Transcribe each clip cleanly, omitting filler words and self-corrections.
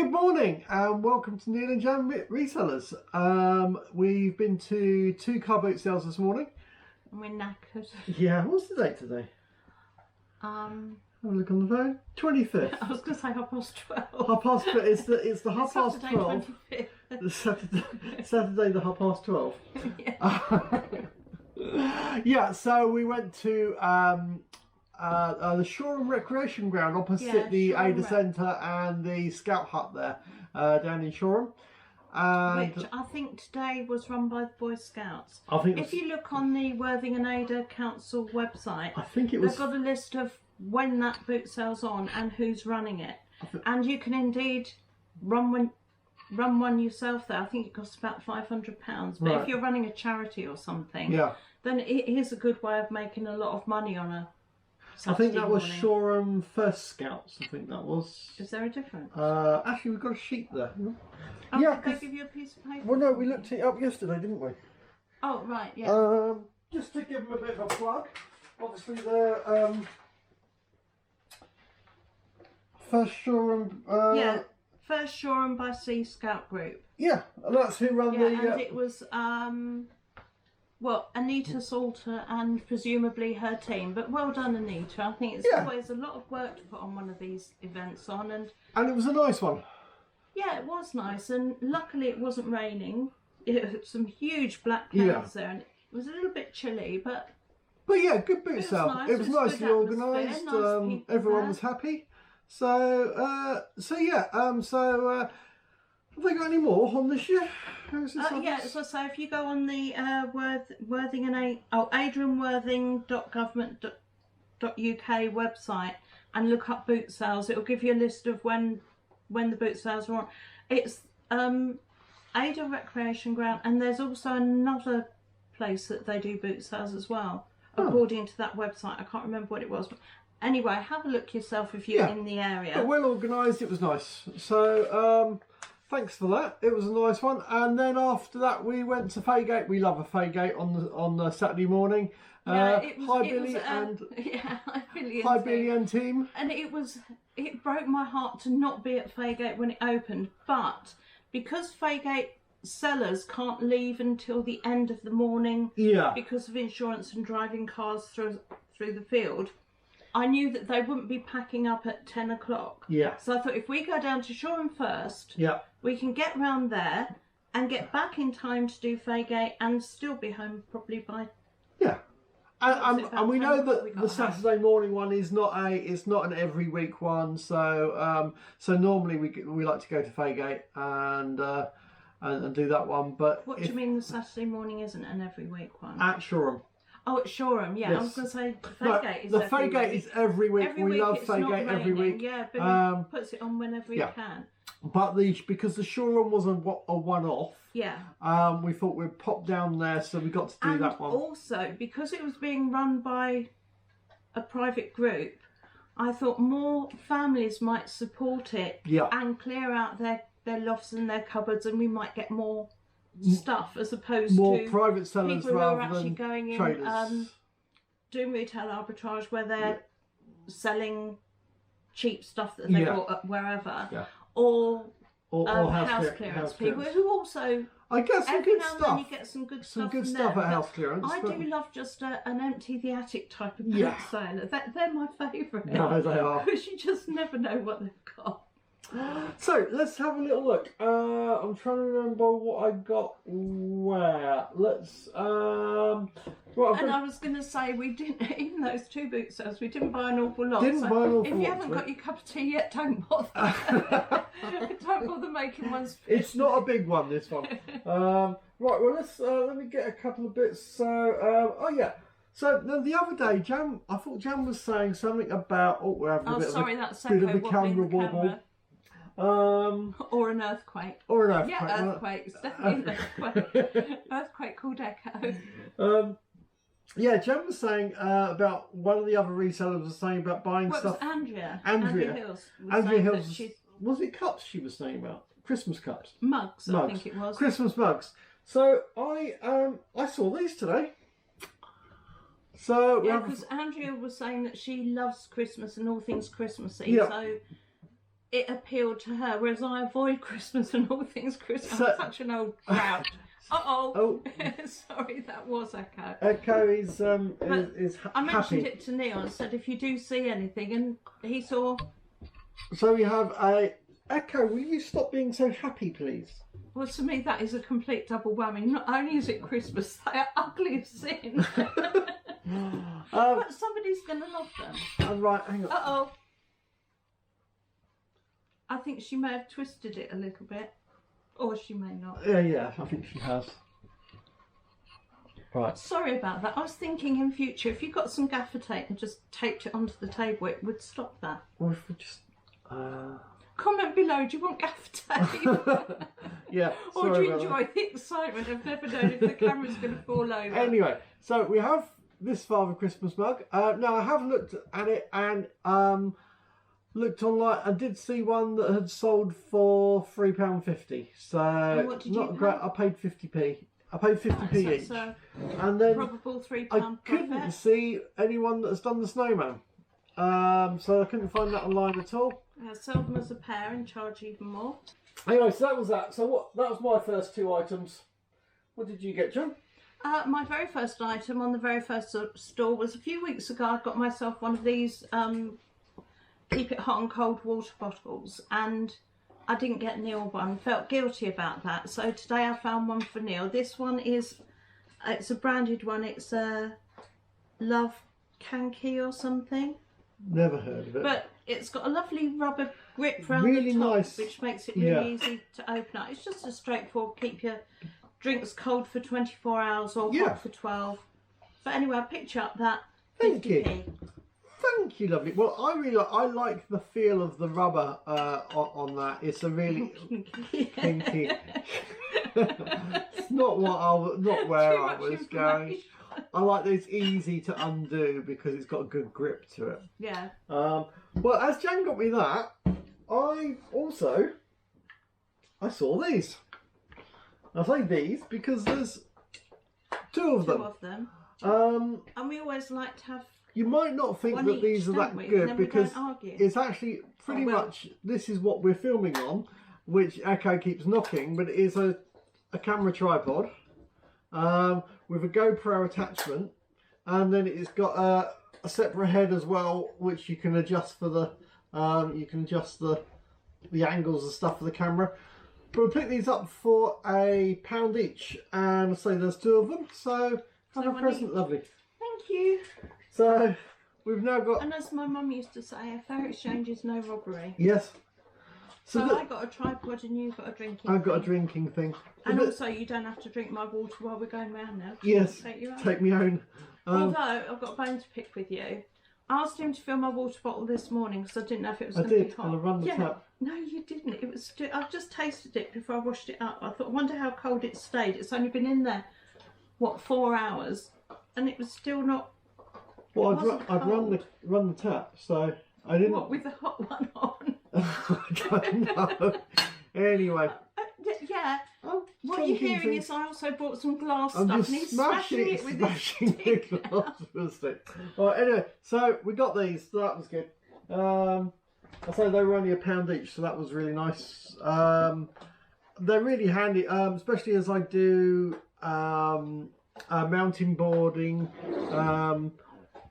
Good morning and welcome to Neil and Jan Resellers. We've been to 2 car boot sales this morning. And we're knackered. Yeah, what's the date today? Have a look on the phone. 25th. I was going to say 12:30. It's the half past 12. 25th. Saturday the 12:30. Yeah. Yeah, so we went to the Shoreham Recreation Ground opposite the Ada Centre and the Scout Hut there, down in Shoreham. Which I think today was run by the Boy Scouts. I think if you look on the Worthing and Ada Council website, I think it was. They've got a list of when that boot sale's on and who's running it, and you can indeed run one yourself there. I think it costs about £500. But Right. if you're running a charity or something, Yeah. then it is a good way of making a lot of money on a Saturday I think that was morning. Shoreham First Scouts. I think that was. Is there a difference? Actually, we've got a sheet there. Oh, Yeah, did they give you a piece of paper? Well, no, we looked it up yesterday, didn't we? Oh, right, yeah. Just to give them a bit of a plug. Obviously, they're First Shoreham. Yeah, First Shoreham by Sea Scout Group. Yeah, and that's who run Yeah, the. and it was well, Anita Salter and presumably her team. But well done, Anita. I think it's always a lot of work to put on one of these events on, and it was a nice one. yeah, it was nice, and luckily it wasn't raining. It had some huge black clouds there, and it was a little bit chilly, but yeah, good boot sale. nice. It was nicely good organised. atmosphere, nice people Everyone there. was happy. So have they got any more on this year? Yeah, so if you go on the Worthing and adrianworthing.government.uk website and look up boot sales, it'll give you a list of when the boot sales are on. It's Ada Recreation Ground, and there's also another place that they do boot sales as well, according to that website. I can't remember what it was, but anyway, have a look yourself if you're in the area. But well organised, it was nice. So thanks for that. It was a nice one. And then after that, we went to Faygate. We love a Faygate on the Saturday morning. Yeah, Hi Billy and team. And it broke my heart to not be at Faygate when it opened, but because Faygate sellers can't leave until the end of the morning, because of insurance and driving cars through the field, I knew that they wouldn't be packing up at 10 o'clock. Yeah. So I thought if we go down to Shoreham first, we can get round there and get back in time to do Faygate and still be home probably by. Yeah. And we know that the Saturday morning one is not an every week one. So normally we like to go to Faygate and do that one. But what do you mean the Saturday morning isn't an every week one? At Shoreham. Oh, at Shoreham, yeah. Yes. I was going to say Faygate is every week. The Faygate is every week. We love Faygate every week. Yeah, but he puts it on whenever he can. But because the Shoreham was a one-off, we thought we'd pop down there, so we got to do that one. Also, because it was being run by a private group, I thought more families might support it and clear out their lofts and their cupboards, and we might get more stuff as opposed to private sellers people who rather are actually than going in traders. Doing retail arbitrage where they're selling cheap stuff that they bought up wherever, or house clearance people who also, I get some every good now and stuff. then you get some good stuff at house clearance. I do love just an empty the attic type of boot sale. They're my favourite. No, they are. Because you just never know what they've got. So let's have a little look. I'm trying to remember what I got where. Let's I was going to say, we didn't, in those 2 boot sales, we didn't buy an awful lot. If you haven't got your cup of tea yet, don't bother. Don't bother making one. It's not a big one, this one. Right, well let me get a couple of bits. So So the other day, I thought Jan was saying something about we're having a bit of a camera wobble. Or an earthquake. Yeah, earthquake. It's definitely an earthquake. Earthquake called Echo. Jan was saying about one of the other resellers was saying about buying stuff. It was Andrea. Andrea Hills. Andrea Hills. Was it cups she was saying about? Christmas cups. Mugs, I think it was. Christmas mugs. So I saw these today. So because Andrea was saying that she loves Christmas and all things Christmassy. So it appealed to her, whereas I avoid Christmas and all things Christmas. I'm such an old grouch. Oh. Sorry, that was Echo. Echo is I mentioned it to Neil and said, if you do see anything, and he saw. So we have a Echo. Will you stop being so happy, please? Well, to me, that is a complete double whammy. Not only is it Christmas, they are ugly as sin. But somebody's going to love them. Right, hang on. I think she may have twisted it a little bit. Or she may not. Yeah, I think she has. Right. Sorry about that. I was thinking in future, if you got some gaffer tape and just taped it onto the table, it would stop that. Or if we just... Comment below, do you want gaffer tape? Yeah. Or do you enjoy the excitement of never knowing if the camera's going to fall over? Anyway, so we have this Father Christmas mug. Now, I have looked at it and looked online. I did see one that had sold for £3.50. So what did you not pay? great. I paid 50p. I paid 50p each. And then probable £3 I profit. couldn't see anyone that has done the snowman. So I couldn't find that online at all. I sell them as a pair and charge even more. Anyway, so that was that. So that was my first two items. What did you get, John? My very first item on the very first store was a few weeks ago. I got myself one of these keep it hot and cold water bottles, and I didn't get Neil one. Felt guilty about that. So today I found one for Neil. This one it's a branded one. It's a Love Kanki or something. Never heard of it. But it's got a lovely rubber grip around really the top, nice. which makes it really easy to open up. It's just a straightforward, keep your drinks cold for 24 hours or hot for 12. But anyway, I picked you up that 50p. Thank you, lovely. Well, I like the feel of the rubber on that. It's a really kinky. It's not where I was going. I like that it's easy to undo because it's got a good grip to it. Yeah. Well, as Jan got me that, I saw these. I say these because there's two of them. And we always like to have. You might not think that these are that good because it's actually pretty much this is what we're filming on, which Echo keeps knocking, but it is a camera tripod with a GoPro attachment, and then it's got a separate head as well, which you can adjust for the the angles and stuff for the camera. But we picked these up for £1 each, and I say there's two of them, so have a present, lovely. Thank you. So we've now got. And as my mum used to say, a fair exchange is no robbery. Yes. So I got a tripod and you got a drinking thing. I've got a drinking thing. And also you don't have to drink my water while we're going round now. Yes. Take me home. Although I've got a bone to pick with you. I asked him to fill my water bottle this morning because I didn't know if it was going to be hot. And I run the tap. No, you didn't. It was. I've just tasted it before I washed it up. I thought, I wonder how cold it stayed. It's only been in there, 4 hours, and it was still not. Well, I'd run the tap, so I didn't. What, with the hot one on? I don't know. Anyway. Yeah. What you're hearing is I also brought some glass I'm stuff, just and he's smashing it with the glass with a stick. Alright, anyway, so we got these, so that was good. I say they were only £1 each, so that was really nice. They're really handy, especially as I do mountain boarding,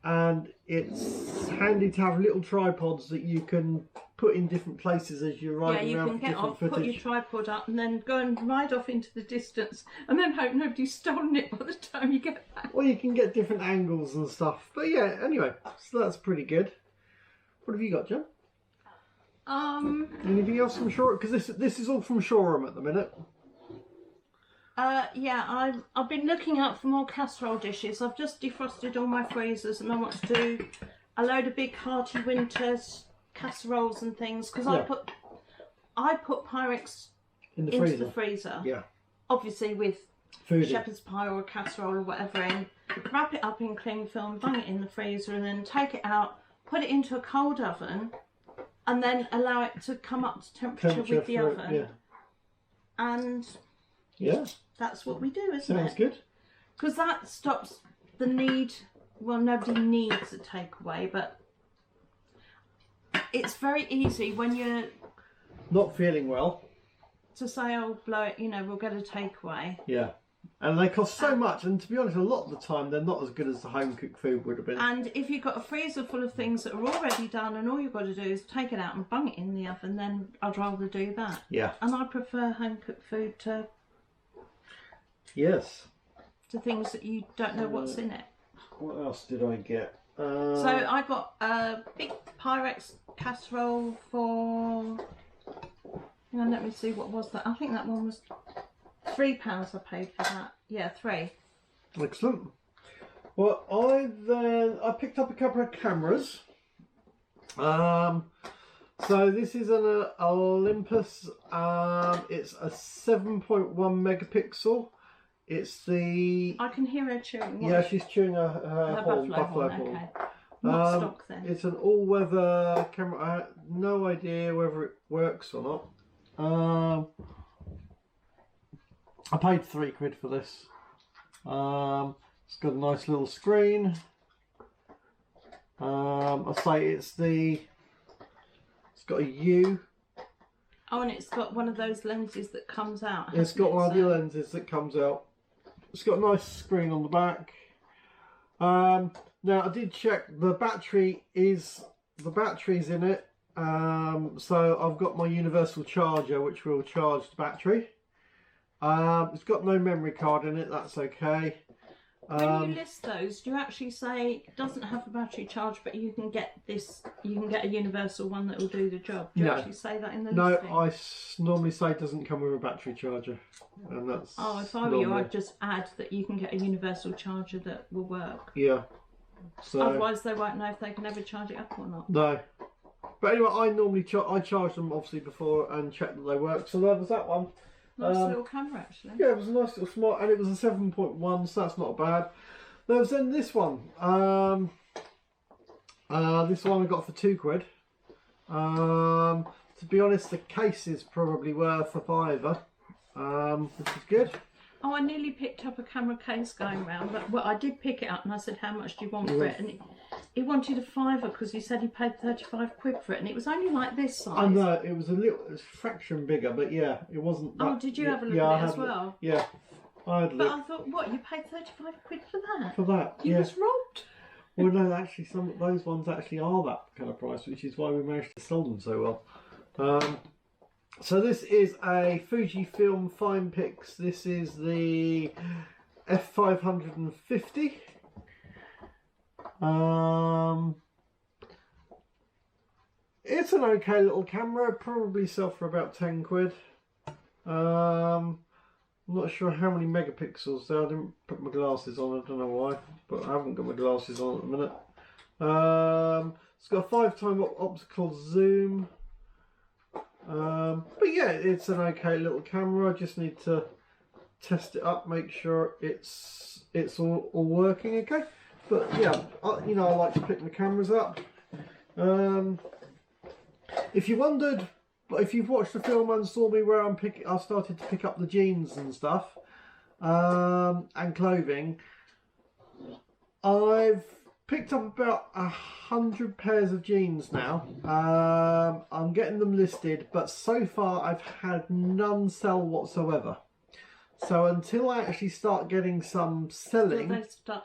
and it's handy to have little tripods that you can put in different places as you're riding around. Yeah, you can get off, put your tripod up, and then go and ride off into the distance, and then hope nobody's stolen it by the time you get back. Well, you can get different angles and stuff. But yeah, anyway, so that's pretty good. What have you got, Jen? Anything else from Shoreham? Because this is all from Shoreham at the minute. Yeah, I've been looking out for more casserole dishes. I've just defrosted all my freezers, and I want to do a load of big hearty winters casseroles and things, because I put Pyrex into the freezer. Yeah. Obviously with shepherd's pie or a casserole or whatever in, wrap it up in cling film, bung it in the freezer, and then take it out, put it into a cold oven, and then allow it to come up to temperature with the oven. Yeah. And that's what we do, isn't it? Sounds good. Because that stops the need. Well, nobody needs a takeaway, but it's very easy when you're not feeling well. To say, oh, blow it, you know, we'll get a takeaway. Yeah. And they cost so much, and to be honest, a lot of the time they're not as good as the home cooked food would have been. And if you've got a freezer full of things that are already done, and all you've got to do is take it out and bung it in the oven, then I'd rather do that. Yeah. And I prefer home cooked food to things that you don't know what's in it. What else did I get? So I got a big Pyrex casserole for. Hang on, let me see, what was that? I think that one was £3 I paid for that. Yeah, 3. Excellent. Well, I picked up a couple of cameras. So this is an Olympus. It's a 7.1 megapixel. It's the. I can hear her chewing. Yeah, she's chewing her horn, buffalo horn. Okay. Not stock then. It's an all-weather camera. I have no idea whether it works or not. I paid £3 for this. It's got a nice little screen. I say it's got a U. Oh, and it's got one of those lenses that comes out. It's got one of the lenses that comes out. It's got a nice screen on the back. Now I did check the battery's in it. So I've got my universal charger which will charge the battery. It's got no memory card in it, that's okay. When you list those, do you actually say it doesn't have a battery charge, but you can get a universal one that will do the job? Do you actually say that in the listing? No, I normally say it doesn't come with a battery charger, and that's. Oh, if I were you, I'd just add that you can get a universal charger that will work. Yeah. So. Otherwise, they won't know if they can ever charge it up or not. No. But anyway, I normally I charge them obviously before and check that they work. So there was that one. Nice little camera, actually. Yeah, it was a nice little smart, and it was a 7.1, so that's not bad. There was then this one. This one I got for £2. To be honest, the case is probably worth a £5, which is good. Oh, I nearly picked up a camera case going round, but well, I did pick it up and I said, how much do you want for it? And he wanted a £5 because he said he paid £35 for it, and it was only like this size. I know, it was a fraction bigger, but yeah, it wasn't that. Oh, did you have a look at it as well? Yeah, I had a look. But I thought, what, you paid £35 for that? For that, You was robbed. Well, no, actually, some of those ones actually are that kind of price, which is why we managed to sell them so well. So this is a Fujifilm Finepix. This is the F550. It's an okay little camera. Probably sell for about £10. I'm not sure how many megapixels there. I didn't put my glasses on. I don't know why, but I haven't got my glasses on at the minute. It's got a 5-time optical zoom. But yeah, it's an okay little camera. I just need to test it up, make sure it's all working okay. But yeah, I like to pick my cameras up. If you wondered, but if you've watched the film and saw me where I started to pick up the jeans and stuff, and clothing, I've picked up about 100 pairs of jeans now. I'm getting them listed, but so far I've had none sell whatsoever. So until I actually start getting some selling,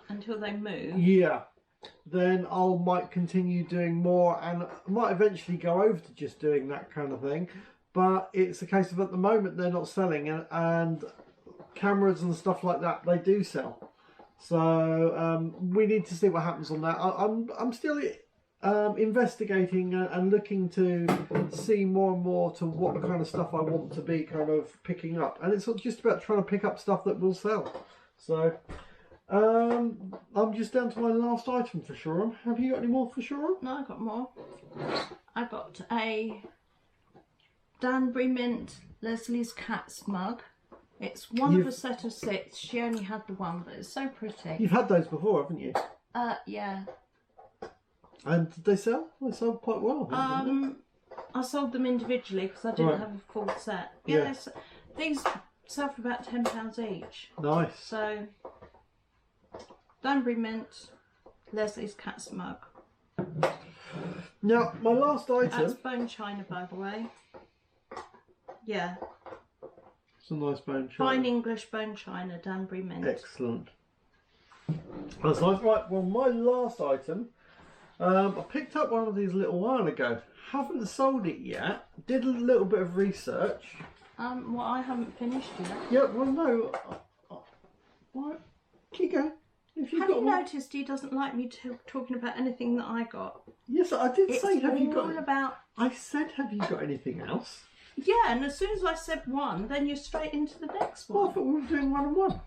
until they move. Yeah, then I might continue doing more, and I might eventually go over to just doing that kind of thing. But it's a case of at the moment they're not selling, and cameras and stuff like that, they do sell. So we need to see what happens on that. I'm still investigating and looking to see more and more to what kind of stuff I want to be kind of picking up, and it's not just about trying to pick up stuff that will sell. So I'm just down to my last item for Shoreham. Have you got any more for Shoreham? No, I got more. I got a Danbury Mint Leslie's Cat's mug. It's one of a set of 6. She only had the one, but it's so pretty. You've had those before, haven't you? Yeah. And did they sell? They sold quite well, I think, didn't I sold them individually because I didn't have a full set. Yeah. These sell for about £10 each. Nice. So, Danbury Mint, Leslie's Cat's mug. Now, my last item... That's bone china, by the way. Yeah. It's a nice bone china. Fine English bone china, Danbury mint. Excellent. That's nice. Right, well, my last item, I picked up one of these a little while ago. Haven't sold it yet. Did a little bit of research. Well, I haven't finished yet. Yeah, well, no. What? Keep going. Have you noticed he doesn't like me talking about anything that I got? Yes, I did say, have you got... It's all about... I said, have you got anything else? Yeah, and as soon as I said one, then you're straight into the next one. Well, I thought we were doing one and one.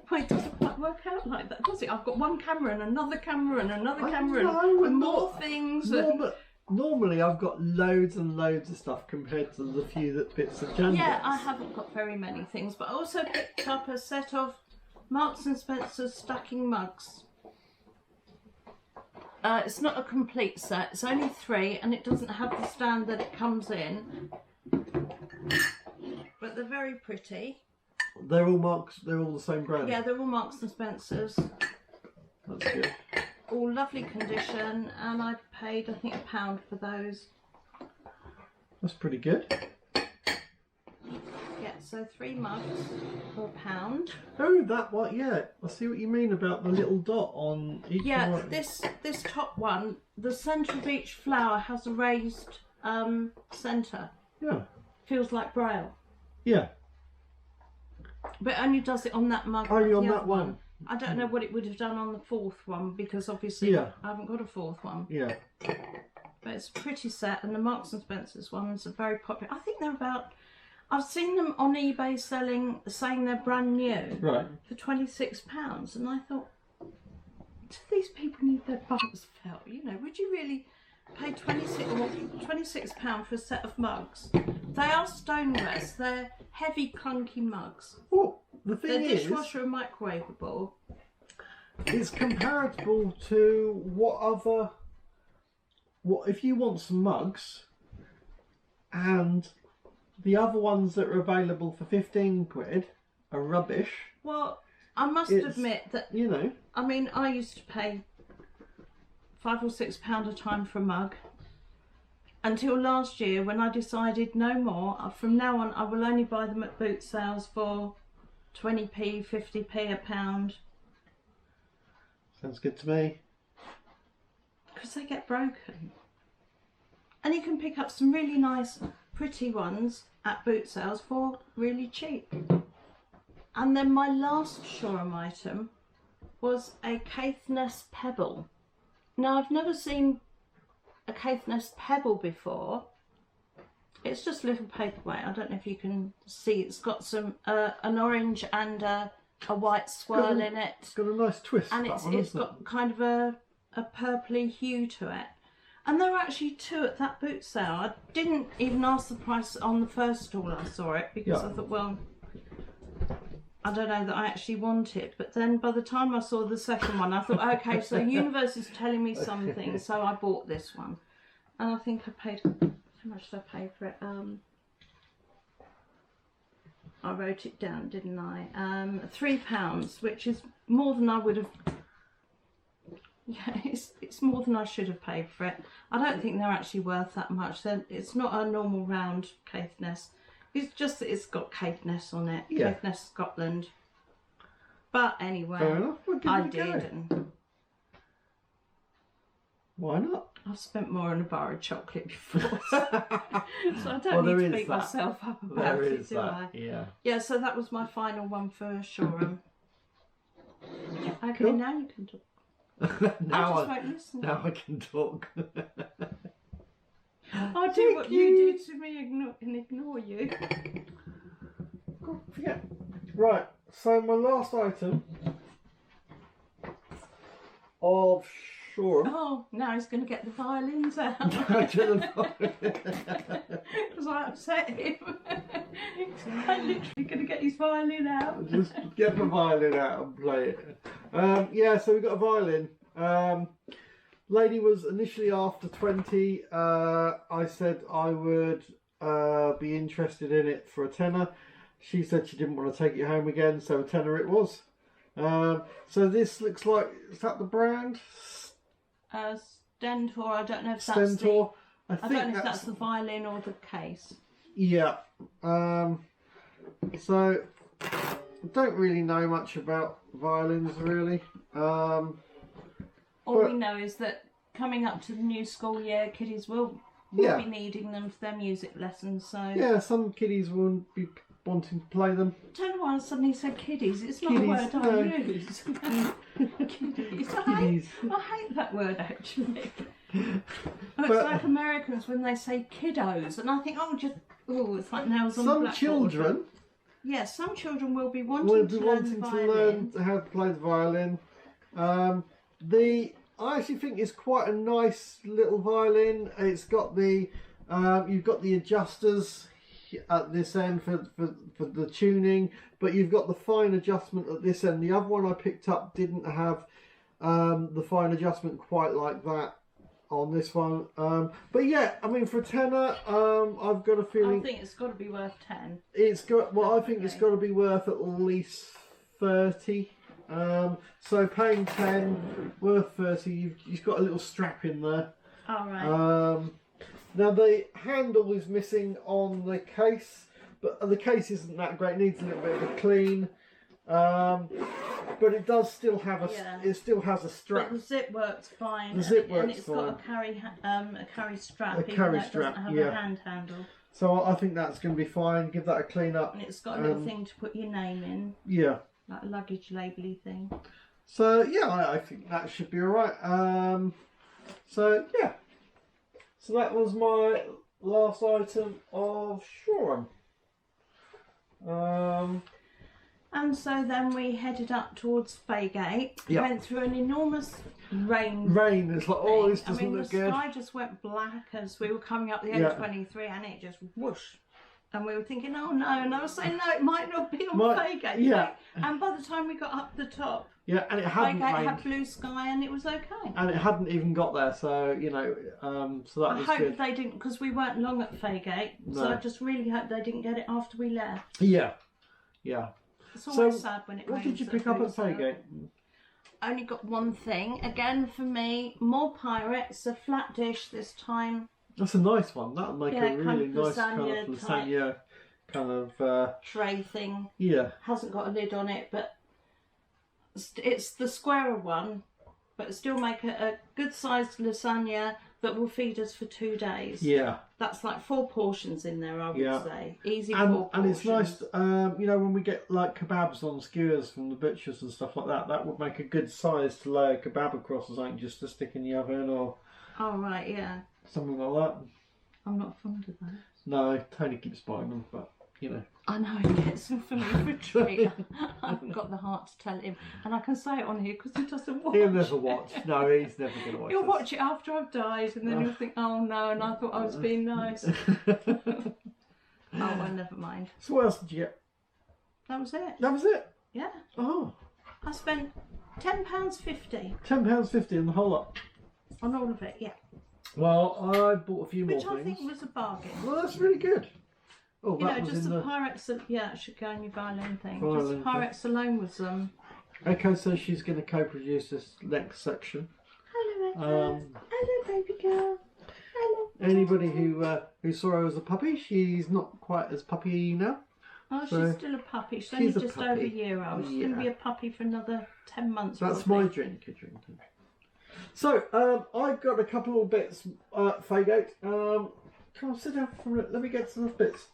Well, it doesn't quite work out like that, does it? I've got one camera and another camera and another camera and more things. Normally I've got loads and loads of stuff compared to the few bits of Jan. Yeah, I haven't got very many things, but I also picked up a set of Marks and Spencer's stacking mugs. It's not a complete set, it's only 3 and it doesn't have the stand that it comes in. But they're very pretty. They're all Marks, they're all the same brand? Yeah, they're all Marks and Spencer's. That's good. All lovely condition, and I paid, I think, £1 for those. That's pretty good. Yeah, so 3 mugs for £1. Oh, that one, yeah. I see what you mean about the little dot on each one. Yeah, this top one, the centre of each flower has a raised centre. Yeah. Feels like Braille. Yeah. But it only does it on that mug. Only on that one. I don't know what it would have done on the 4th one, because obviously I haven't got a 4th one. Yeah. But it's a pretty set, and the Marks and Spencer's ones are very popular. I think they're about... I've seen them on eBay saying they're brand new. Right. For £26, and I thought, do these people need their bums felt? You know, would you really pay £26 for a set of mugs? They are stoneware. They're heavy, clunky mugs. Well, the thing they're is, dishwasher and microwavable. It's comparable to what if you want some mugs, and the other ones that are available for 15 quid are rubbish. Well, I must admit that, you know, I mean, I used to pay £5 or £6 a time for a mug, until last year when I decided no more. From now on, I will only buy them at boot sales for 20p, 50p, £1. Sounds good to me. Because they get broken. And you can pick up some really nice, pretty ones at boot sales for really cheap. And then my last Shoreham item was a Caithness pebble. Now, I've never seen a Caithness pebble before. It's just a little paperweight. I don't know if you can see. It's got some an orange and a white swirl in it. It's got a nice twist. And it's got kind of a purpley hue to it. And there were actually 2 at that boot sale. I didn't even ask the price on the first stall I saw it, because I thought, well, I don't know that I actually want it. But then by the time I saw the second one, I thought, okay, so the universe is telling me something, so I bought this one. And I think I paid, how much did I pay for it? I wrote it down, didn't I? £3, which is more than I would have. Yeah, it's more than I should have paid for it. I don't think they're actually worth that much. It's not a normal round Caithness. It's just that it's got Caithness on it. Yeah. Caithness, Scotland. But anyway, fair enough. I did. Why not? I've spent more on a bar of chocolate before, so I don't need to beat myself up about it, do I? Yeah. Yeah, so that was my final one for Shoreham. Okay, cool. Now you can talk. now I can talk. I'll do what you do to me and ignore you. God, forget. Right, so my last item of Shoreham. Oh, now he's going to get the violins out. Because I upset him. I'm literally going to get his violin out. Just get the violin out and play it. Yeah, so we got a violin. Lady was initially after 20. I said I would be interested in it for a tenner. She said she didn't want to take it home again, so a tenner it was. So this looks like, is that the brand? Stentor. I don't know if that's Stentor. I don't know if that's the violin or the case. Yeah. So I don't really know much about violins, really. All we know is that coming up to the new school year, kiddies will be needing them for their music lessons. So yeah, some kiddies will be wanting to play them. I don't know why I suddenly said kiddies. It's not a word I use. Kiddies. I hate that word, actually. It's like Americans when they say kiddos, and I think, it's like nails on the blackboard. Some children. Yes, some children will be wanting to learn how to play the violin. I actually think it's quite a nice little violin. It's got the you've got the adjusters at this end for the tuning, but you've got the fine adjustment at this end. The other one I picked up didn't have the fine adjustment quite like that on this one. But yeah, I mean, for a tenner, I've got a feeling. I think it's got to be worth 10. It's got. Well, I think it's got to be worth at least 30. So paying 10, worth 30. You've got a little strap in there. All right. Now the handle is missing on the case, but the case isn't that great. It needs a little bit of a clean, but it does still have it still has a strap. But the zip works fine. The zip works and it's fine. Got a carry strap. A carry strap. It doesn't have a hand handle. So I think that's going to be fine. Give that a clean up. And it's got a little thing to put your name in. Yeah. Like a luggage labelly thing. So yeah, I think that should be all right. So yeah. So that was my last item of Shoreham. And so then we headed up towards Faygate. Yep. Went through an enormous rain. It's like, this doesn't look good. The sky just went black as we were coming up the A23 and it just whoosh. And we were thinking, oh no, and I was saying, no, it might not be on Faygate. Yeah. And by the time we got up the top, and it hadn't Faygate rained. had blue sky and it was okay. And it hadn't even got there, so, so that was good. I hope they didn't, because we weren't long at Faygate, so I just really hope they didn't get it after we left. Yeah. It's always sad when it rains. What did you pick up at Faygate? I only got one thing. Again, for me, more Pyrex, a flat dish this time. That's a nice one. That'll make a really nice kind of lasagna kind of tray thing. Yeah. Hasn't got a lid on it, but it's the squarer one, but still make a good sized lasagna that will feed us for 2 days. Yeah. That's like 4 portions in there, I would say. Easy 4 portions. And it's nice, when we get like kebabs on skewers from the butchers and stuff like that, that would make a good size to lay a kebab across or something just to stick in the oven or... Oh, right, yeah. Something like that. I'm not fond of that. No, Tony keeps buying them, but, I know he gets them for me for a treat. I haven't got the heart to tell him. And I can say it on here because he doesn't watch. He'll never watch. No, he's never going to watch He'll watch it after I've died and then he'll think, oh no, and I thought I was being nice. Oh, well, never mind. So what else did you get? That was it. That was it? Yeah. Oh. I spent £10.50. £10.50 in the whole lot? On all of it, yeah. Well, I bought a few more things. Which I think was a bargain. Well, that's really good. Oh, just the Pyrex, it should go in your violin thing. Just Pyrex alone was Okay, so she's going to co-produce this next section. Hello, hello, baby girl. Hello. Anybody who saw her as a puppy, she's not quite as puppy now. Oh, she's still a puppy. She's only just over a year old. She's going to be a puppy for another 10 months. That's my dream. So, I've got a couple of bits Faygate. Come on, sit down for a minute. Let me get some bits.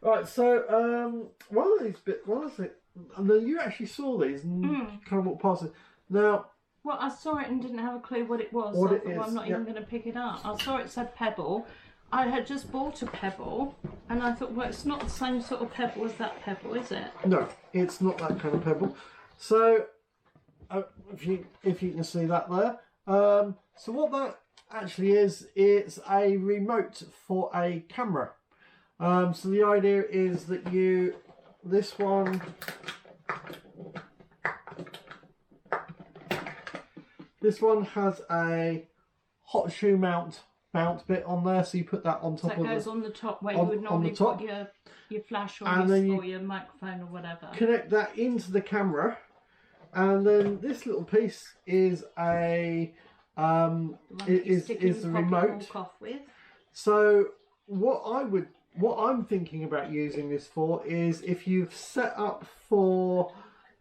Right, so one of these bits, what is it? And then you actually saw these and kind of walked past it. Now, well, I saw it and didn't have a clue what it was. What so it I thought, well, I'm not even going to pick it up. I saw it said Pebble. I had just bought a Pebble, and I thought, well, it's not the same sort of Pebble as that Pebble, is it? No, it's not that kind of Pebble. So, if you can see that there. So what that actually is, it's a remote for a camera. So the idea is that this one has a hot shoe mount bit on there, so you put that on top of it. So it goes on the top where you would normally put your flash or your microphone or whatever. Connect that into the camera, and then this little piece is a is the remote. Walk off with. So what I would what I'm thinking about using this for is if you've set up for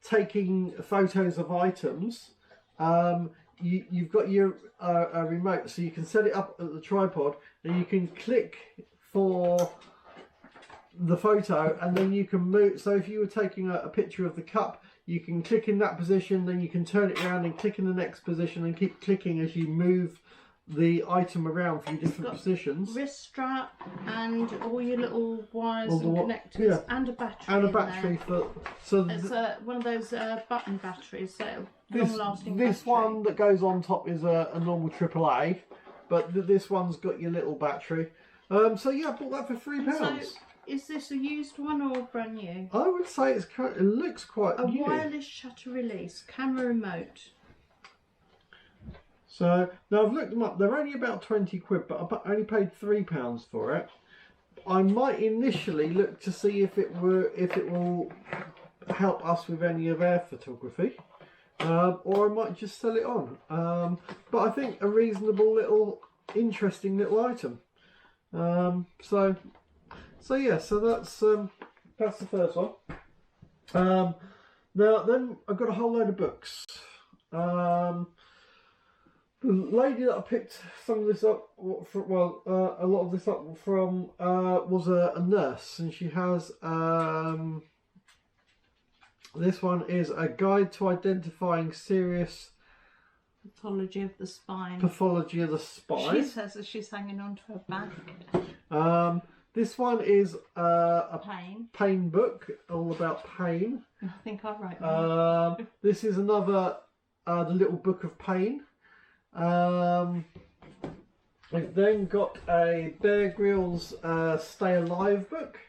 taking photos of items, you've got your remote, so you can set it up at the tripod and you can click for the photo, and then you can move. So if you were taking a picture of the cup, you can click in that position, then you can turn it around and click in the next position and keep clicking as you move the item around for your different positions. Wrist strap and all your little wires and connectors, and a battery. And a battery for it's one of those button batteries, so long-lasting. This one that goes on top is a normal AAA, but this one's got your little battery. So yeah, I bought that for £3. So, is this a used one or brand new? I would say it looks quite new. A wireless shutter release, camera remote. So now I've looked them up. They're only about 20 quid, but I only paid £3 for it. I might initially look to see if it will help us with any of our photography, or I might just sell it on. But I think a reasonable little, interesting little item. So yeah, so that's the first one. Now then, I've got a whole load of books. The lady that I picked some of this up, a lot of this up from, was a nurse, and she has this one is a guide to identifying serious pathology of the spine. Pathology of the spine. She says that she's hanging on to her back. This one is a pain book, all about pain. I think I write that. This is another, the little book of pain. We've then got a Bear Grylls Stay Alive book.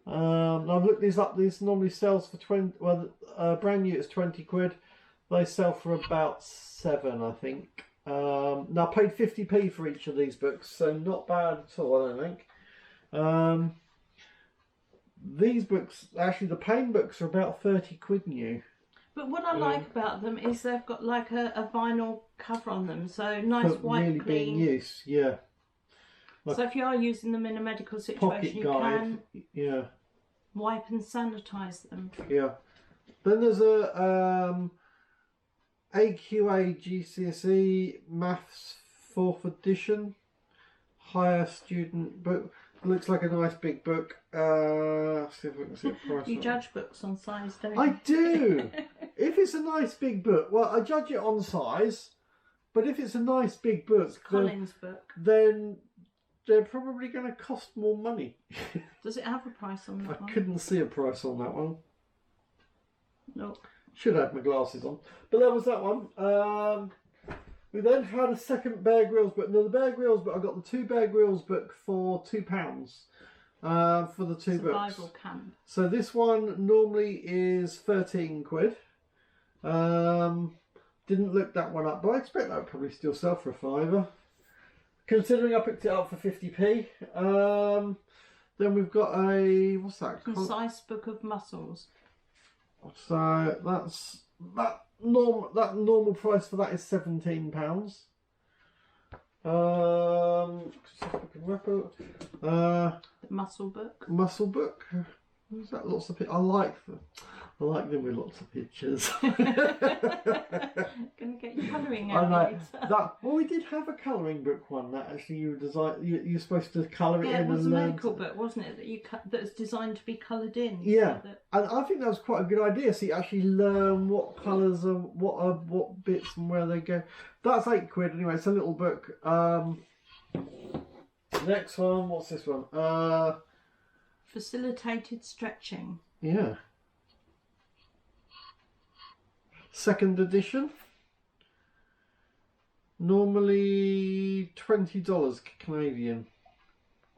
I've looked these up. These normally sells for 20. Well, brand new it's 20 quid. They sell for about 7, I think. Now I paid 50p for each of these books, so not bad at all, I don't think. These books, actually, the pain books are about 30 quid new. But what I like about them is they've got like a vinyl cover on them, so nice white, really clean. Being used, yeah. Like so if you are using them in a medical situation, you can wipe and sanitise them. Yeah. Then there's a AQA GCSE Maths 4th edition higher student book. Looks like a nice big book. See if we can see a price. You judge books on size, don't you? I do. If it's a nice big book, well, I judge it on size. But if it's a nice big book, it's Collins' book, then they're probably going to cost more money. Does it have a price on that one? I couldn't see a price on that one. No. Should have my glasses on. But that was that one. We then had a second Bear Grylls book. Now the Bear Grylls book, I got the 2 Bear Grylls book for £2 for the 2 books. Survival Camp. So this one normally is 13 quid. Didn't look that one up, but I expect that would probably still sell for a £5. Considering I picked it up for 50p. Then we've got a, what's that? Concise Book of Muscles. So that's that normal price for that is £17. The Muscle Book. Muscle Book. Is that lots of? I like them with lots of pictures. Gonna get your colouring out later. We did have a colouring book one that actually you're supposed to colour it in. Yeah, it was a medical book, wasn't it? That's designed to be coloured in. Yeah, so that... and I think that was quite a good idea. So you actually learn what colours are what bits and where they go. That's 8 quid anyway. It's a little book. Next one, what's this one? Facilitated stretching. Yeah. 2nd edition. Normally $20 Canadian.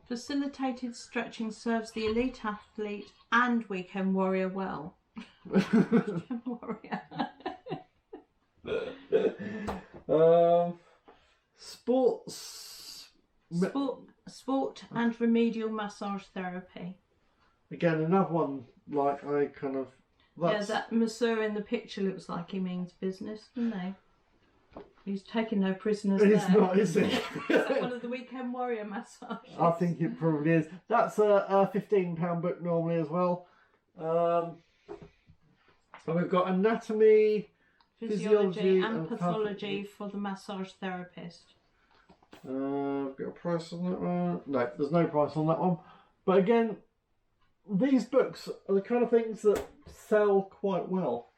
Facilitated stretching serves the elite athlete and weekend warrior well. Weekend warrior. Sport and remedial massage therapy. Again, another one like I kind of. Yeah, that masseur in the picture looks like he means business, doesn't he? He's taking no prisoners It's there. not, is it? Is that one of the weekend warrior massages? I think it probably is. That's a £15 book normally as well. And we've got anatomy, physiology and pathology for the massage therapist. Got a price on that one? No, there's no price on that one. But again, these books are the kind of things that sell quite well.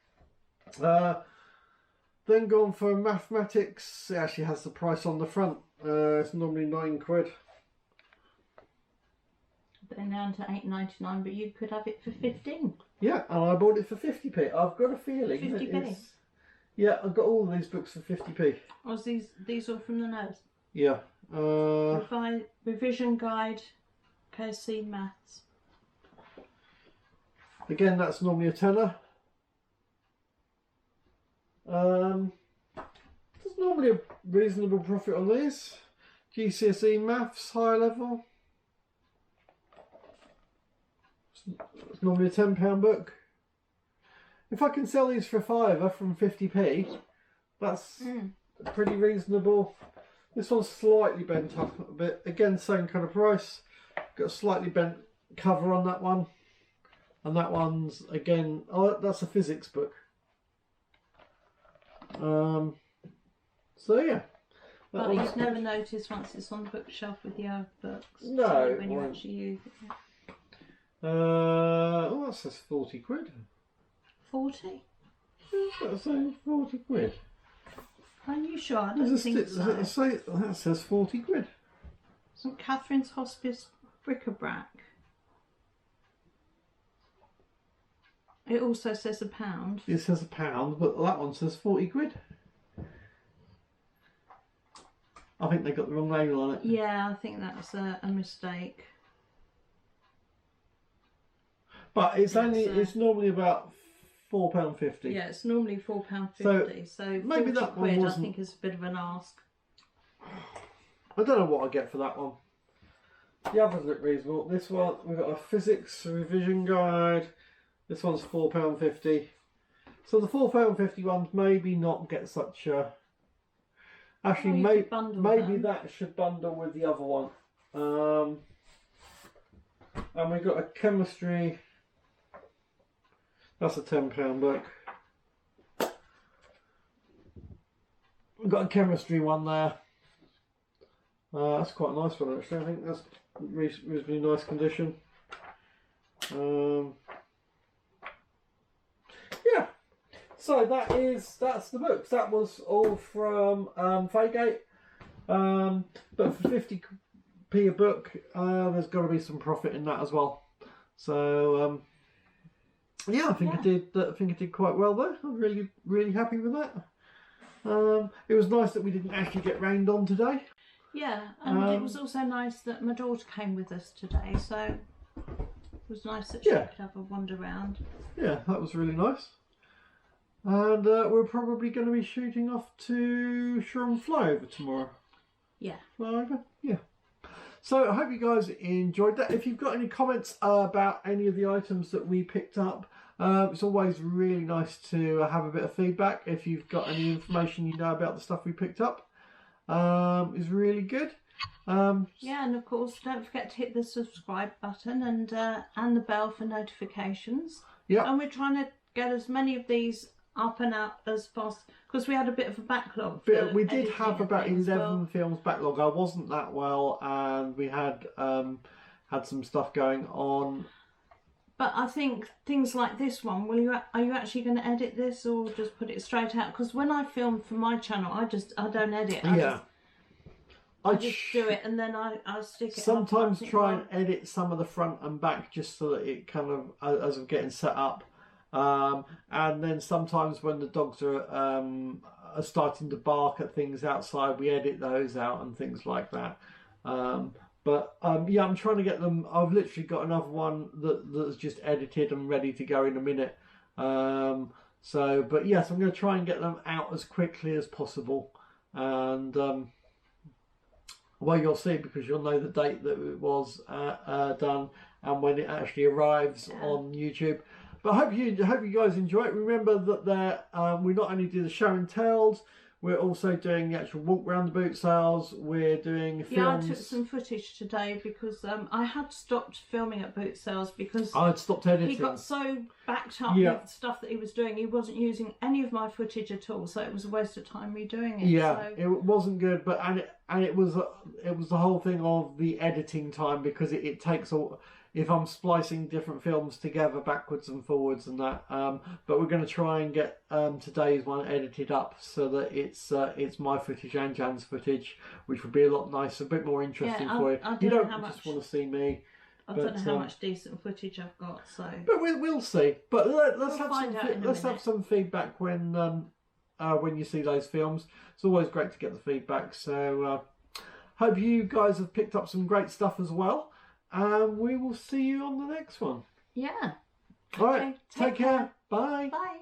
Then gone for mathematics. It actually has the price on the front. It's normally £9. They're down to £8.99, but you could have it for 15. Yeah, and I bought it for 50p. I've got a feeling 50p. Yeah, I've got all of these books for 50p. Oh, these all from the nose? Yeah. Revision guide, KC maths. Again, that's normally a tenner. There's normally a reasonable profit on these. GCSE maths, high level. It's normally a £10 book. If I can sell these for £5 from 50p, that's pretty reasonable. This one's slightly bent up a bit. Again, same kind of price. Got a slightly bent cover on that one. And that one's, again, oh, that's a physics book. So yeah. But you've never noticed once it's on the bookshelf with the other books. No. When you actually use it. Oh, that says 40 quid. 40? That says 40 quid. Are you sure? I don't think so. That says 40 quid. St Catherine's Hospice bric-a-brac. It also says £1. It says £1, but that one says 40 quid. I think they got the wrong label on it. Yeah, I think that's a mistake. But it's it's normally about £4.50. Yeah, it's normally £4.50. So maybe that one quid, I think, is a bit of an ask. I don't know what I get for that one. The others look reasonable. This one, we've got a physics revision guide. This one's £4.50. So the £4.50 ones maybe not get such a... Actually, maybe that should bundle with the other one. And we've got a chemistry. That's a £10 book. We've got a chemistry one there. That's quite a nice one actually. I think that's reasonably nice condition. Yeah. So that's the books. That was all from Faygate. But for 50p a book, there's got to be some profit in that as well. So yeah, I think I did quite well there. I'm really happy with that. It was nice that we didn't actually get rained on today. Yeah, and it was also nice that my daughter came with us today, so it was nice that she could have a wander around. Yeah, that was really nice. And we're probably going to be shooting off to Shoreham Flyover tomorrow. Yeah. Flyover? Yeah. So I hope you guys enjoyed that. If you've got any comments about any of the items that we picked up, it's always really nice to have a bit of feedback. If you've got any information you know about the stuff we picked up, is really good. Yeah, and of course, don't forget to hit the subscribe button and the bell for notifications. Yeah. And we're trying to get as many of these up and out as fast, because we had a bit of a backlog. We did have about 11 films backlog. I wasn't that well, and we had some stuff going on. But I think things like this one, are you actually going to edit this or just put it straight out? Because when I film for my channel, I don't edit. I just do it and then I stick it. Sometimes try and edit some of the front and back just so that it kind of, as I'm getting set up. And then sometimes when the dogs are starting to bark at things outside, we edit those out and things like that. Yeah, I'm trying to get them. I've literally got another one that's just edited and ready to go in a minute. But yes, I'm going to try and get them out as quickly as possible. And well, you'll see, because you'll know the date that it was done and when it actually arrives on YouTube. But I hope you guys enjoy it. Remember that we not only do the show and tells, We're also doing the actual walk around the boot sales. We're doing films. Yeah, I took some footage today because I had stopped filming at boot sales because I'd stopped editing. He got so backed up with stuff that he was doing. He wasn't using any of my footage at all, so it was a waste of time redoing it. Yeah, so. it wasn't good, but it was the whole thing of the editing time, because it takes all. If I'm splicing different films together backwards and forwards and that, but we're going to try and get today's one edited up so that it's my footage and Jan's footage, which would be a lot nicer, a bit more interesting for you. You don't just want to see me. I don't know how much decent footage I've got, so. But we'll see. But let's have some feedback when you see those films. It's always great to get the feedback. So hope you guys have picked up some great stuff as well. And we will see you on the next one. Yeah. All right. Take care. Bye. Bye.